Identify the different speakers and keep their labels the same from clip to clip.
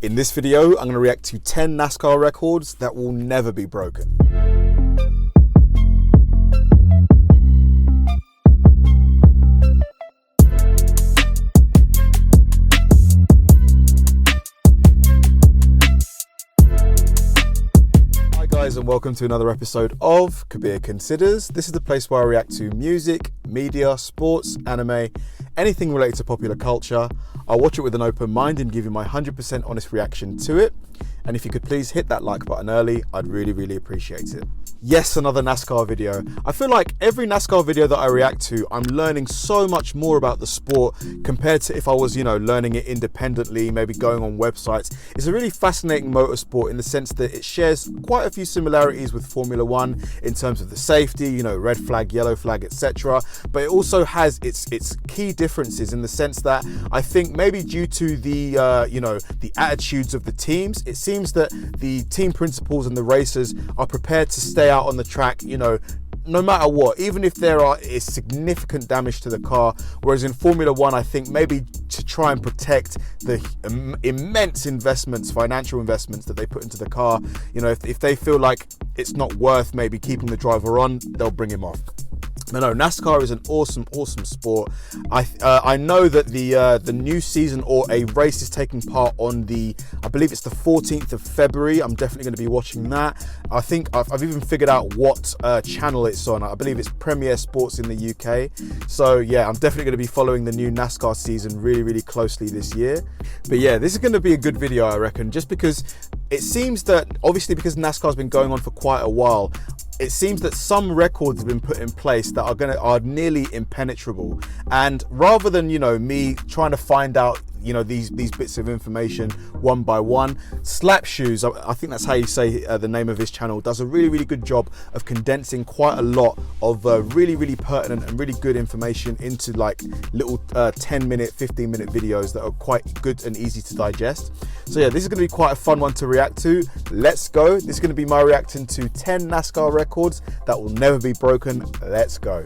Speaker 1: In this video, I'm going to react to 10 NASCAR records that will never be broken. Hi guys, and welcome to another episode of Kabir Considers. This is the place where I react to music, media, sports, anime, anything related to popular culture. I'll watch it with an open mind and give you my 100% honest reaction to it. And if you could please hit that like button early, I'd really appreciate it. Yes, another NASCAR video. I feel like every NASCAR video that I react to, I'm learning so much more about the sport compared to if I was, learning it independently, maybe going on websites. It's a really fascinating motorsport in the sense that it shares quite a few similarities with Formula One in terms of the safety, red flag, yellow flag, etc. But it also has its key differences in the sense that I think maybe due to the, the attitudes of the teams, it seems that the team principals and the racers are prepared to stay out on the track, no matter what, even if there is significant damage to the car. Whereas in Formula One, I think maybe to try and protect the immense investments, financial investments that they put into the car, if they feel like it's not worth maybe keeping the driver on, they'll bring him off. But no, NASCAR is an awesome sport. I know that the new season or a race is taking part on I believe it's the 14th of February. I'm definitely going to be watching that. I think I've even figured out what channel it's on. I believe it's Premier Sports in the UK. So yeah, I'm definitely going to be following the new NASCAR season really closely this year. But yeah, this is going to be a good video, I reckon, just because it seems that, obviously because NASCAR's been going on for quite a while, it seems that some records have been put in place that are nearly impenetrable. And rather than, me trying to find out, these bits of information one by one, Slapshoes, I think that's how you say the name of his channel, does a really good job of condensing quite a lot of really pertinent and really good information into like little 10-minute, 15-minute videos that are quite good and easy to digest. So yeah, this is going to be quite a fun one to react to. Let's go. This is going to be my reaction to 10 NASCAR records that will never be broken. Let's go.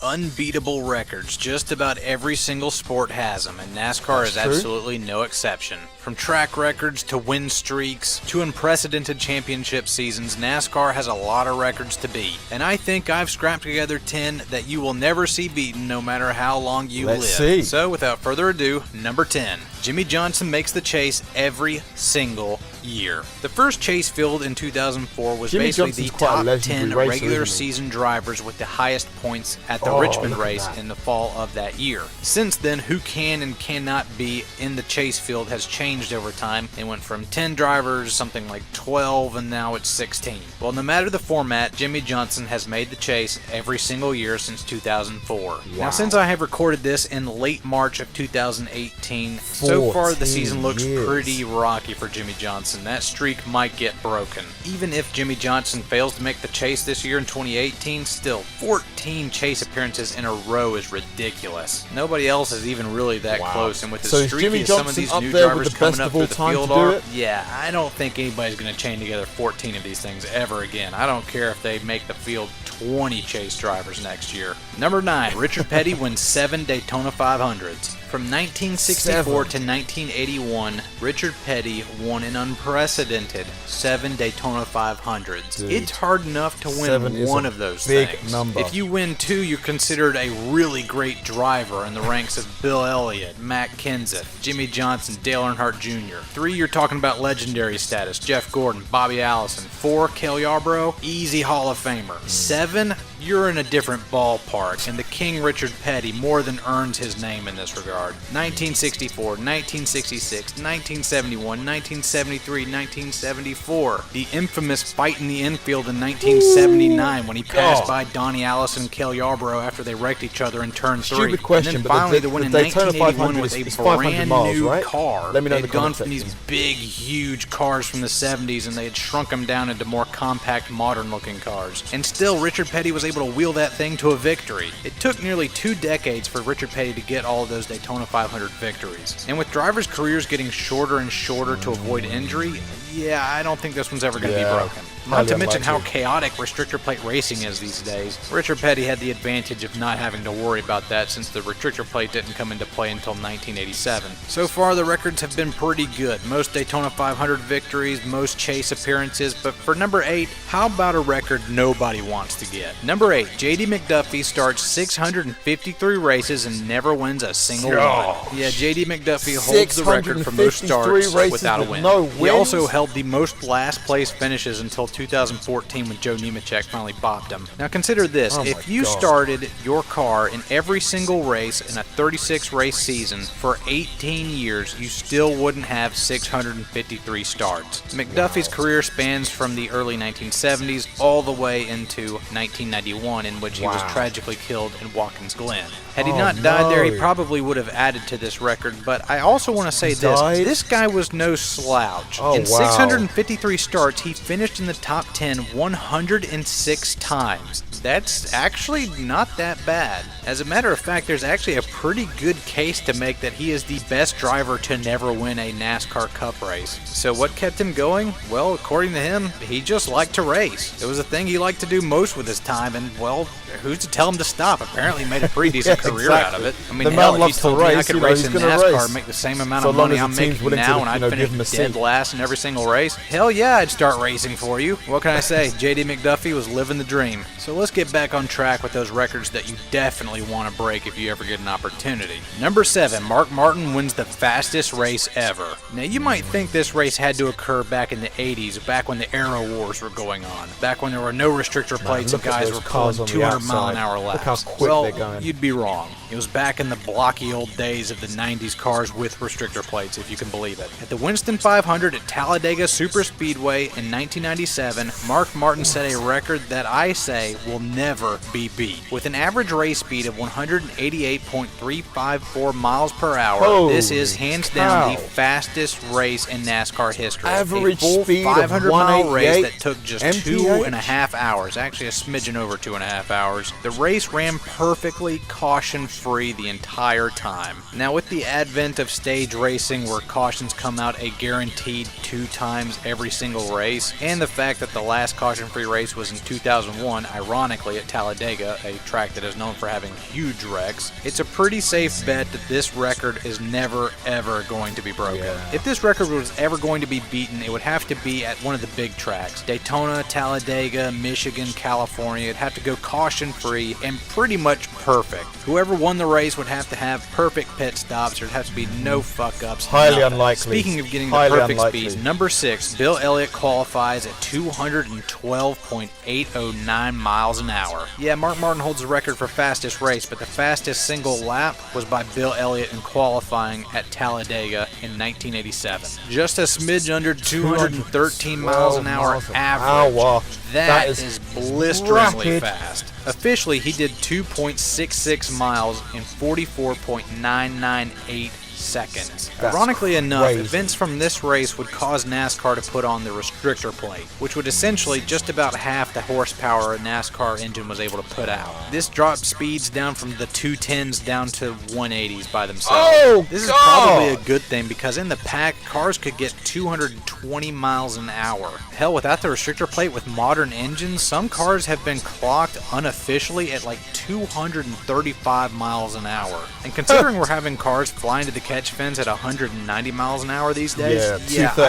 Speaker 2: Unbeatable records. Just about every single sport has them, and NASCAR is absolutely no exception. From track records to win streaks to unprecedented championship seasons, NASCAR has a lot of records to beat. And I think I've scrapped together 10 that you will never see beaten no matter how long you live.
Speaker 1: See.
Speaker 2: So without further ado, number 10. Jimmie Johnson makes the chase every single year. The first chase field in 2004 was basically the top 10 regular season drivers with the highest points at the Richmond race in the fall of that year. Since then, who can and cannot be in the chase field has changed over time. It went from 10 drivers, something like 12, and now it's 16. Well, no matter the format, Jimmie Johnson has made the chase every single year since 2004. Wow. Now, since I have recorded this in late March of 2018, so far the season looks pretty rocky for Jimmie Johnson. That streak might get broken. Even if Jimmie Johnson fails to make the chase this year in 2018, still 14 chase appearances in a row is ridiculous. Nobody else is even really that close, and with the streak some of these new drivers coming up through the field I don't think anybody's going to chain together 14 of these things ever again. I don't care if they make the field 20 chase drivers next year. Number 9, Richard Petty wins 7 Daytona 500s. From 1964 to 1981, Richard Petty won an unprecedented 7 Daytona 500s. Dude, it's hard enough to win one of those things. Number. If you win 2, you're considered a really great driver in the ranks of Bill Elliott, Matt Kenseth, Jimmie Johnson, Dale Earnhardt Jr. 3, you're talking about legendary status, Jeff Gordon, Bobby Allison. 4, Cale Yarborough, easy Hall of Famer. 7, you're in a different ballpark, and the King Richard Petty more than earns his name in this regard. 1964, 1966, 1971, 1973, 1974. The infamous fight in the infield in 1979 when he passed by Donnie Allison and Cale Yarborough after they wrecked each other in turn 3.
Speaker 1: Stupid question,
Speaker 2: and then finally
Speaker 1: the
Speaker 2: win in
Speaker 1: Daytona
Speaker 2: 1981 with a brand new car.
Speaker 1: Let me know
Speaker 2: They'd gone from these big, huge cars from the 70s, and they had shrunk them down into more compact, modern-looking cars. And still, Richard Petty was able to wheel that thing to a victory. It took nearly 2 decades for Richard Petty to get all of those Daytona 500 victories. And with drivers' careers getting shorter and shorter to avoid injury, yeah, I don't think this one's ever going to be broken. Not to mention how chaotic restrictor plate racing is these days. Richard Petty had the advantage of not having to worry about that since the restrictor plate didn't come into play until 1987. So far, the records have been pretty good. Most Daytona 500 victories, most chase appearances, but for number 8, how about a record nobody wants to get? Number 8, J.D. McDuffie starts 653 races and never wins a single one. Yeah, J.D. McDuffie holds the record for most starts without a win. He also held the most last place finishes until 2014 when Joe Nemechek finally bopped him. Now consider this, if you started your car in every single race in a 36 race season for 18 years, you still wouldn't have 653 starts. McDuffie's career spans from the early 1970s all the way into 1991, in which he was tragically killed in Watkins Glen. Had he not died there, he probably would have added to this record, but I also want to say this guy was no slouch. In 653 starts, he finished in the top 10 106 times. That's actually not that bad. As a matter of fact, there's actually a pretty good case to make that he is the best driver to never win a NASCAR Cup race. So what kept him going? Well, according to him, he just liked to race. It was a thing he liked to do most with his time, and well, who's to tell him to stop? Apparently he made a pretty decent career out of it. I mean, hell, if he told me I could race in NASCAR and make the same amount of money I'm making now and I'd finish dead last in every single race, hell yeah, I'd start racing for you. What can I say? J.D. McDuffie was living the dream. So let's get back on track with those records that you definitely want to break if you ever get an opportunity. Number 7, Mark Martin wins the fastest race ever. Now you might think this race had to occur back in the 80s, back when the Aero Wars were going on, back when there were no restrictor plates and guys were pulling 200-mile-an-hour laps. Well, you'd be wrong. It was back in the blocky old days of the 90s cars with restrictor plates, if you can believe it. At the Winston 500 at Talladega Superspeedway in 1997, Mark Martin set a record that I say will never be beat. With an average race speed of 188.354 miles per hour, this is hands down the fastest race in NASCAR history.
Speaker 1: Average
Speaker 2: a full
Speaker 1: speed
Speaker 2: 500-mile race that took just 2.5 hours, actually a smidgen over 2.5 hours. The race ran perfectly caution-free the entire time. Now with the advent of stage racing where cautions come out a guaranteed 2 times every single race, and the fact that the last caution-free race was in 2001, ironically at Talladega, a track that is known for having huge wrecks, it's a pretty safe bet that this record is never ever going to be broken. If this record was ever going to be beaten, it would have to be at one of the big tracks. Daytona, Talladega, Michigan, California. It'd have to go caution-free and pretty much perfect. Whoever won the race would have to have perfect pit stops. There'd have to be no fuck-ups.
Speaker 1: Highly unlikely.
Speaker 2: Speaking of getting the perfect speed, number 6, Bill Elliott qualifies at 212.809 miles an hour. Yeah, Mark Martin holds the record for fastest race, but the fastest single lap was by Bill Elliott in qualifying at Talladega in 1987. Just a smidge under 213 miles an hour average. That is blisteringly fast. Officially, he did 2.66 miles in 44.998 seconds. Ironically enough, events from this race would cause NASCAR to put on the restrictor plate, which would essentially just about half the horsepower a NASCAR engine was able to put out. This dropped speeds down from the 210s down to 180s by themselves. This is probably a good thing because in the pack, cars could get 220 miles an hour. Hell, without the restrictor plate with modern engines, some cars have been clocked unofficially at like 235 miles an hour. And considering we're having cars flying to the catch fence at 190 miles an hour these days, I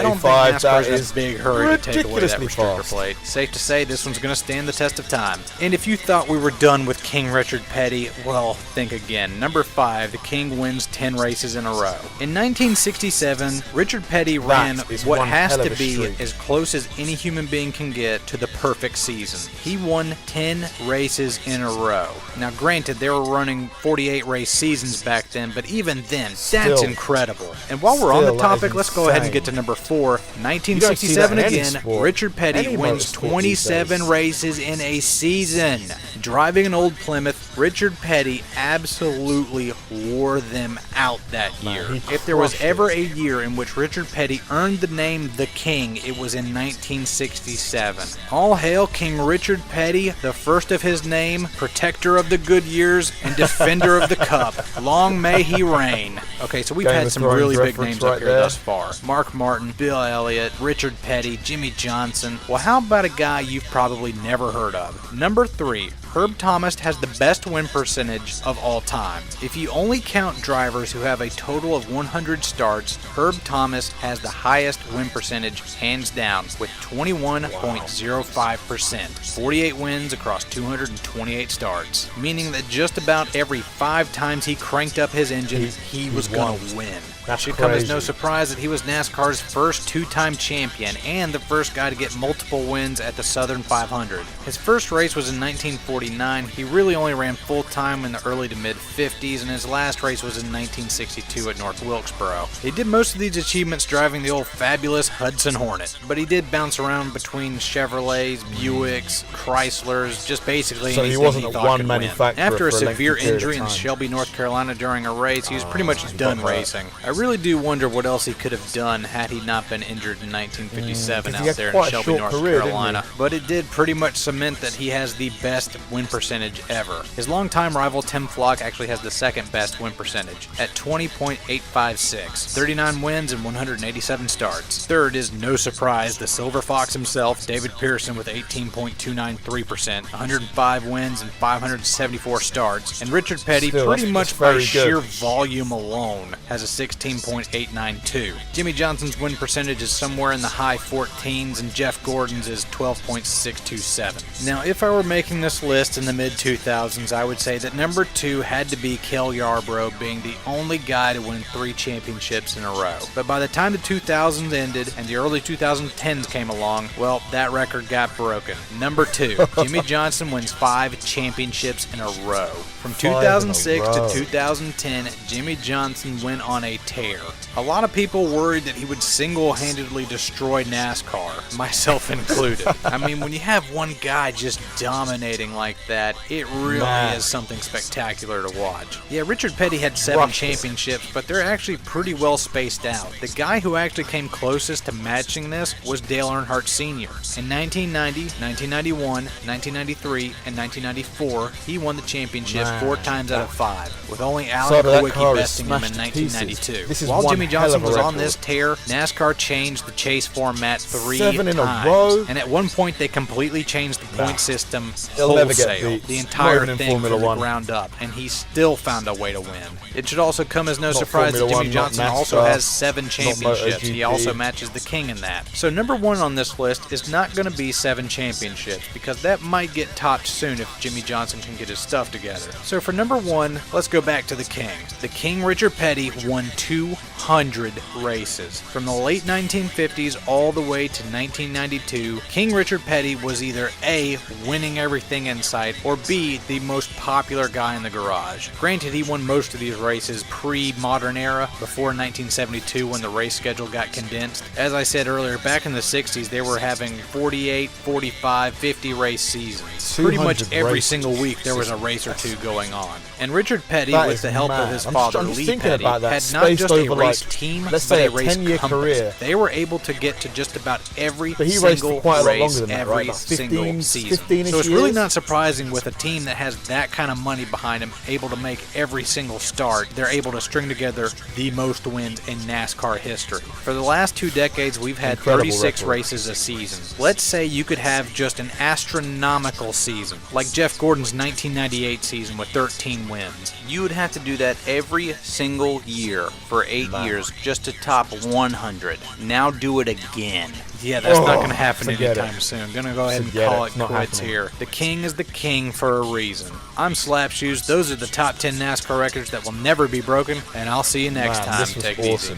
Speaker 2: don't think NASCAR's in a big hurry to take away that restrictor plate. Safe to say this one's going to stand the test of time. And if you thought we were done with King Richard Petty, well, think again. Number 5, the King wins 10 races in a row. In 1967, Richard Petty ran what has to be as close as any human being can get to the perfect season. He won 10 races in a row. Now granted, they were running 48 race seasons back then, but even then, that's incredible. And while we're on the topic, let's go ahead and get to number 4. 1967 again, Richard Petty wins 27 races in a season. Driving an old Plymouth, Richard Petty absolutely wore them out that year. If there was ever a year in which Richard Petty earned the name The King, it was in 1967. All hail King Richard Petty, the first of his name, protector of the good years, and defender of the cup. Long may he reign. Okay, so we've
Speaker 1: Game
Speaker 2: had
Speaker 1: of
Speaker 2: some
Speaker 1: Thrones
Speaker 2: really big
Speaker 1: reference
Speaker 2: names
Speaker 1: right
Speaker 2: up here
Speaker 1: there.
Speaker 2: thus far. Mark Martin, Bill Elliott, Richard Petty, Jimmy Johnson. Well, how about a guy you've probably never heard of? Number 3. Herb Thomas has the best win percentage of all time. If you only count drivers who have a total of 100 starts, Herb Thomas has the highest win percentage hands down with 21.05%. 48 wins across 228 starts, meaning that just about every 5 times he cranked up his engine, he was going to win. It should come as no surprise that he was NASCAR's first 2-time champion and the first guy to get multiple wins at the Southern 500. His first race was in 1949. He really only ran full-time in the early to mid-50s, and his last race was in 1962 at North Wilkesboro. He did most of these achievements driving the old fabulous Hudson Hornet, but he did bounce around between Chevrolets, Buicks, Chryslers, just basically
Speaker 1: so
Speaker 2: anything
Speaker 1: he wasn't
Speaker 2: he
Speaker 1: a
Speaker 2: thought
Speaker 1: one
Speaker 2: could win.
Speaker 1: manufacturer.
Speaker 2: After a
Speaker 1: for
Speaker 2: severe
Speaker 1: lengthy period
Speaker 2: injury
Speaker 1: of
Speaker 2: in
Speaker 1: time.
Speaker 2: Shelby, North Carolina during a race, he was pretty much done racing. I really do wonder what else he could have done had he not been injured in 1957 out there in Shelby, North Carolina. But it did pretty much cement that he has the best win percentage ever. His longtime rival Tim Flock actually has the second best win percentage at 20.856, 39 wins and 187 starts. Third is, no surprise, the Silver Fox himself, David Pearson, with 18.293%, 105 wins and 574 starts. And Richard Petty, pretty much by sheer volume alone, has a 16.892. Jimmy Johnson's win percentage is somewhere in the high 14s, and Jeff Gordon's is 12.627. Now, if I were making this list in the mid-2000s, I would say that number 2 had to be Cale Yarborough, being the only guy to win 3 championships in a row. But by the time the 2000s ended and the early 2010s came along, well, that record got broken. Number 2, Jimmy Johnson wins 5 championships in a row. From 2006 to 2010, Jimmy Johnson went on a tear. A lot of people worried that he would single-handedly destroy NASCAR, myself included. I mean, when you have one guy just dominating like that, it really is something spectacular to watch. Yeah, Richard Petty had 7 championships, but they're actually pretty well spaced out. The guy who actually came closest to matching this was Dale Earnhardt Sr. In 1990, 1991, 1993, and 1994, he won the championship 4 times out of 5, with only Alan Kulwicki besting him in 1992. While Jimmy Johnson was on this tear, NASCAR changed the chase format 3
Speaker 1: 7 in
Speaker 2: times.
Speaker 1: a row.
Speaker 2: And at one point, they completely changed the point system wholesale. The entire thing from the ground up. And he still found a way to win. It should also come as no surprise that Jimmy Johnson also has 7 championships. He also matches the king in that. So number 1 on this list is not going to be 7 championships, because that might get topped soon if Jimmy Johnson can get his stuff together. So for number 1, let's go back to the king. The king, Richard Petty, won 200 races. From the late 1950s all the way to 1992, King Richard Petty was either A, winning everything in sight, or B, the most popular guy in the garage. Granted, he won most of these races pre-modern era, before 1972 when the race schedule got condensed. As I said earlier, back in the 60s, they were having 48, 45, 50 race seasons. Pretty much every single week there was a race or two going on. And Richard Petty, with the help of his father, Lee Petty, had not just a race team, but a race company. They were able to get to just about every single race, every single season. So it's really not surprising with a team that has that kind of money behind them, able to make every single start, they're able to string together the most wins in NASCAR history. For the last 2 decades, we've had 36 races a season. Let's say you could have just an astronomical season, like Jeff Gordon's 1998 season with 13 wins. You would have to do that every single year for 8 years just to top 100. Now do it again. Yeah, that's not going to happen anytime soon. I'm going to go ahead and call it quits here. The king is the king for a reason. I'm Slapshoes. Those are the top 10 NASCAR records that will never be broken, and I'll see you next time. Take it easy.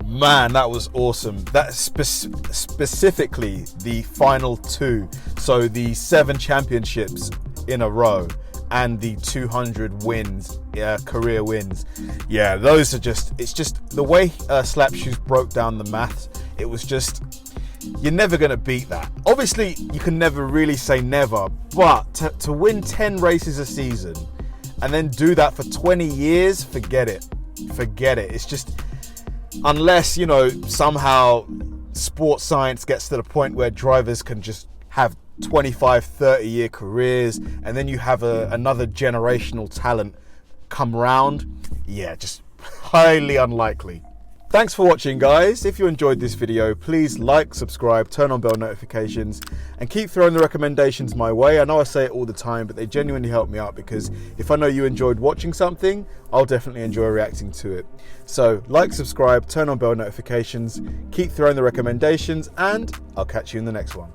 Speaker 1: Man, that was awesome. That specifically the final 2. So the 7 championships in a row and the 200 wins, career wins. Yeah, those are just, it's just the way Slapshoes broke down the maths. It was just, you're never going to beat that. Obviously, you can never really say never, but to win 10 races a season and then do that for 20 years, forget it. Forget it. It's just, unless, you know, somehow sports science gets to the point where drivers can just have 25, 30-year careers, and then you have another generational talent come round. Yeah, just highly unlikely. Thanks for watching, guys. If you enjoyed this video, please like, subscribe, turn on bell notifications, and keep throwing the recommendations my way. I know I say it all the time, but they genuinely help me out, because if I know you enjoyed watching something, I'll definitely enjoy reacting to it. So like, subscribe, turn on bell notifications, keep throwing the recommendations, and I'll catch you in the next one.